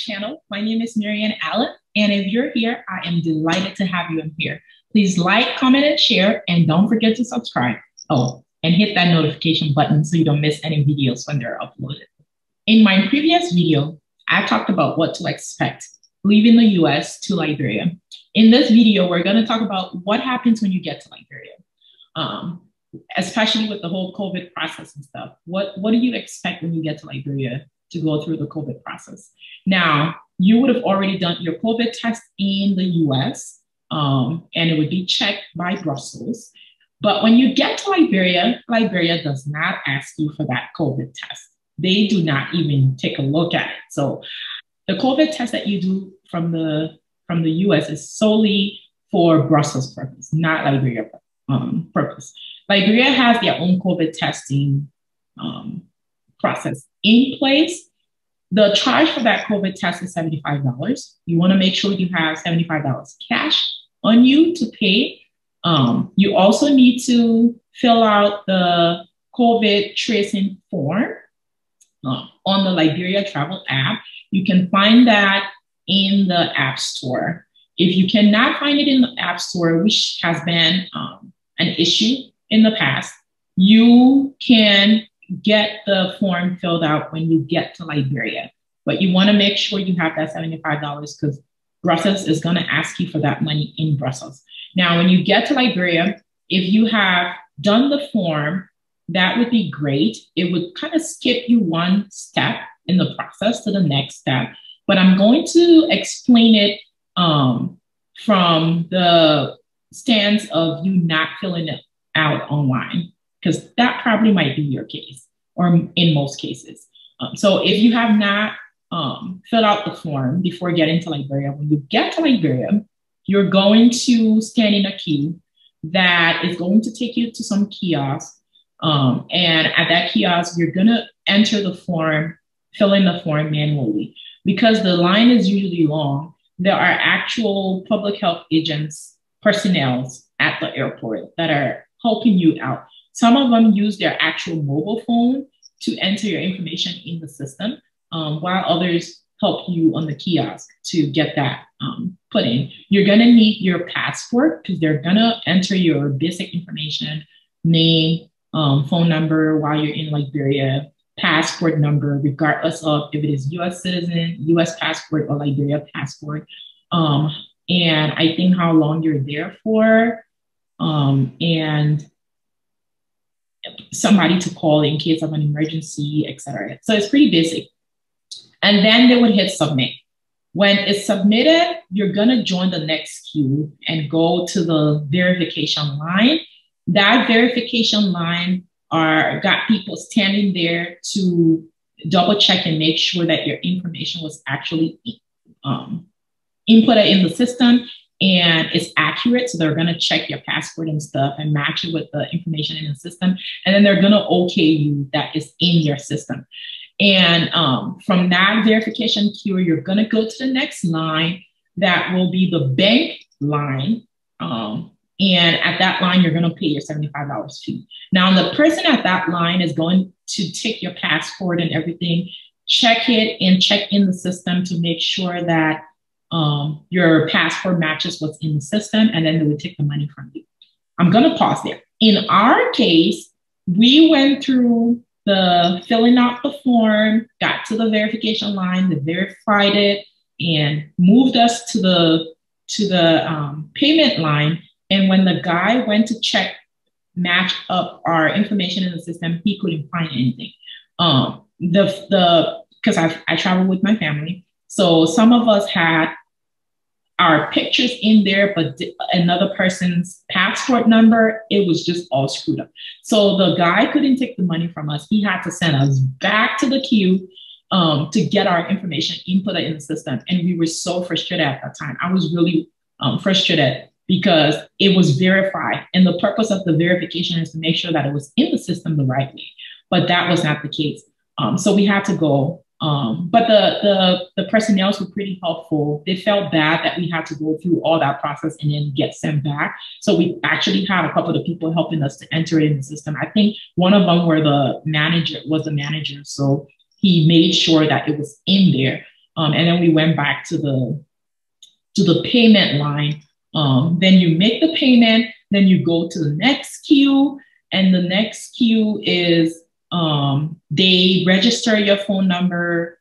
channel. My name is Marianne Allen, and if you're here, I am delighted to have you in here. Please like, comment, and share, and don't forget to subscribe. Oh, and hit that notification button so you don't miss any videos when they're uploaded. In my previous video, I talked about what to expect leaving the US to Liberia. In this video, we're going to talk about what happens when you get to Liberia, especially with the whole COVID process and stuff. What do you expect when you get to Liberia to go through the COVID process? Now, you would have already done your COVID test in the US, and it would be checked by Brussels. But when you get to Liberia, Liberia does not ask you for that COVID test. They do not even take a look at it. So the COVID test that you do from the US is solely for Brussels purpose, not Liberia purpose. Liberia has their own COVID testing process in place. The charge for that COVID test is $75. You want to make sure you have $75 cash on you to pay. You also need to fill out the COVID tracing form on the Liberia Travel app. You can find that in the App Store. If you cannot find it in the App Store, which has been an issue in the past, you can get the form filled out when you get to Liberia. But you want to make sure you have that $75 because Brussels is going to ask you for that money in Brussels. Now, when you get to Liberia, if you have done the form, that would be great. It would kind of skip you one step in the process to the next step. But I'm going to explain it from the stance of you not filling it out online, because that probably might be your case, or in most cases. So if you have not filled out the form before getting to Liberia, when you get to Liberia, you're going to stand in a queue that is going to take you to some kiosk. And at that kiosk, you're going to enter the form, fill in the form manually. Because the line is usually long, there are actual public health agents, personnel at the airport that are helping you out. Some of them use their actual mobile phone to enter your information in the system, while others help you on the kiosk to get that put in. You're going to need your passport because they're going to enter your basic information, name, phone number while you're in Liberia, passport number, regardless of if it is US citizen, US passport, or Liberia passport. And I think how long you're there for, and somebody to call in case of an emergency, etc. So it's pretty basic. And then they would hit submit. When it's submitted, you're gonna join the next queue and go to the verification line. That verification line got people standing there to double check and make sure that your information was actually inputted in the system and it's accurate. So they're gonna check your passport and stuff and match it with the information in the system. And then they're gonna okay you that is in your system. And from that verification queue, you're gonna go to the next line. That will be the bank line. And at that line, you're going to pay your $75 fee. Now, the person at that line is going to take your passport and everything, check it and check in the system to make sure that your passport matches what's in the system, and then they would take the money from you. I'm going to pause there. In our case, we went through the filling out the form, got to the verification line, they verified it, and moved us to the payment line. And when the guy went to match up our information in the system, he couldn't find anything. Because I travel with my family. So some of us had our pictures in there, but another person's passport number, it was just all screwed up. So the guy couldn't take the money from us. He had to send us back to the queue to get our information inputted in the system. And we were so frustrated at that time. I was really frustrated because it was verified. And the purpose of the verification is to make sure that it was in the system the right way. But that was not the case. So we had to go. But the personnel were pretty helpful. They felt bad that we had to go through all that process and then get sent back. So we actually had a couple of people helping us to enter it in the system. I think one of them was the manager. So he made sure that it was in there. And then we went back to the payment line. Then you make the payment, then you go to the next queue, and the next queue is they register your phone number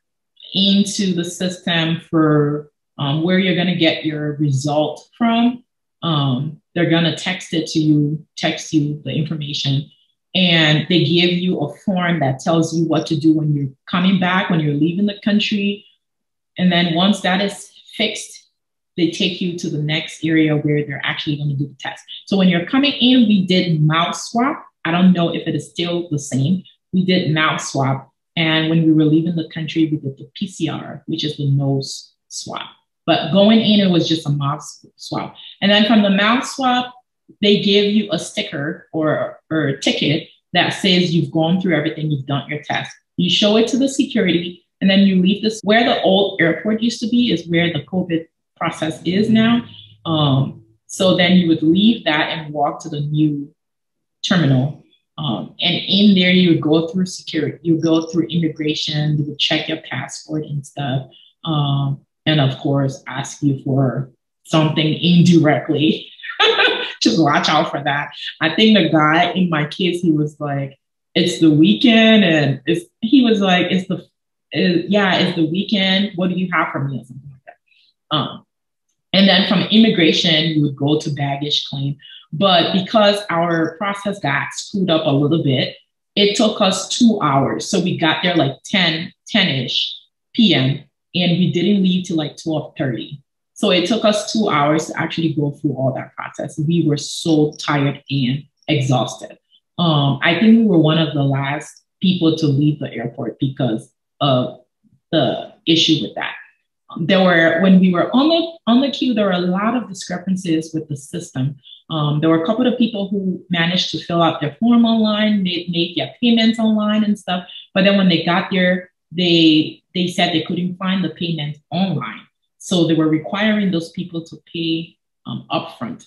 into the system for where you're going to get your result from. They're going to text you the information, and they give you a form that tells you what to do when you're coming back, when you're leaving the country. And then once that is fixed, they take you to the next area where they're actually going to do the test. So when you're coming in, we did mouth swab. I don't know if it is still the same. We did mouth swab. And when we were leaving the country, we did the PCR, which is the nose swab. But going in, it was just a mouth swab. And then from the mouth swab, they give you a sticker or a ticket that says you've gone through everything, you've done your test. You show it to the security, and then you leave this. Where the old airport used to be is where the COVID process is now. So then you would leave that and walk to the new terminal. And in there, you would go through security, you would go through immigration, they would check your passport and stuff. And of course, ask you for something indirectly. Just watch out for that. I think the guy in my case, he was like, it's the weekend. And he was like, it's the weekend. What do you have for me? Or something like that. And then from immigration, you would go to baggage claim. But because our process got screwed up a little bit, it took us 2 hours. So we got there like 10-ish p.m. and we didn't leave till like 12:30. So it took us 2 hours to actually go through all that process. We were so tired and exhausted. I think we were one of the last people to leave the airport because of the issue with that. When we were on the queue, there were a lot of discrepancies with the system. There were a couple of people who managed to fill out their form online, made their payments online and stuff. But then when they got there, they said they couldn't find the payment online. So they were requiring those people to pay upfront,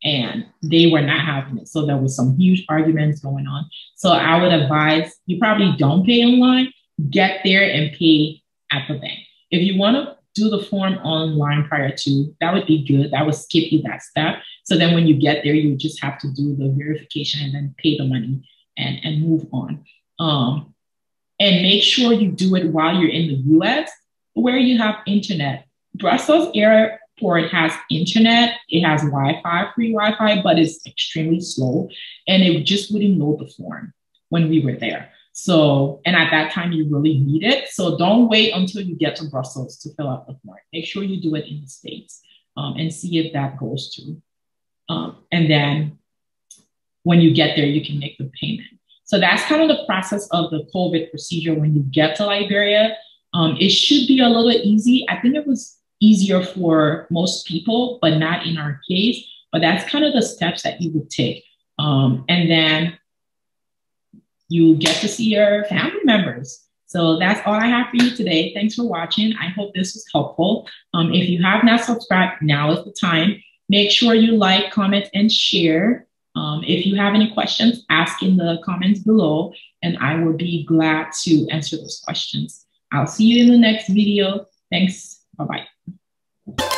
and they were not having it. So there was some huge arguments going on. So I would advise you probably don't pay online, get there and pay at the bank. If you want to do the form online prior to, that would be good. That would skip you that step. So then when you get there, you just have to do the verification and then pay the money and move on. And make sure you do it while you're in the US where you have internet. Brussels Airport has internet. It has Wi-Fi, free Wi-Fi, but it's extremely slow. And it just wouldn't load the form when we were there. So, and at that time, you really need it. So don't wait until you get to Brussels to fill out the form. Make sure you do it in the States and see if that goes through. And then when you get there, you can make the payment. So that's kind of the process of the COVID procedure when you get to Liberia. It should be a little easy. I think it was easier for most people, but not in our case. But that's kind of the steps that you would take. And then you get to see your family members. So that's all I have for you today. Thanks for watching. I hope this was helpful. If you have not subscribed, now is the time. Make sure you like, comment, and share. If you have any questions, ask in the comments below, and I will be glad to answer those questions. I'll see you in the next video. Thanks. Bye-bye.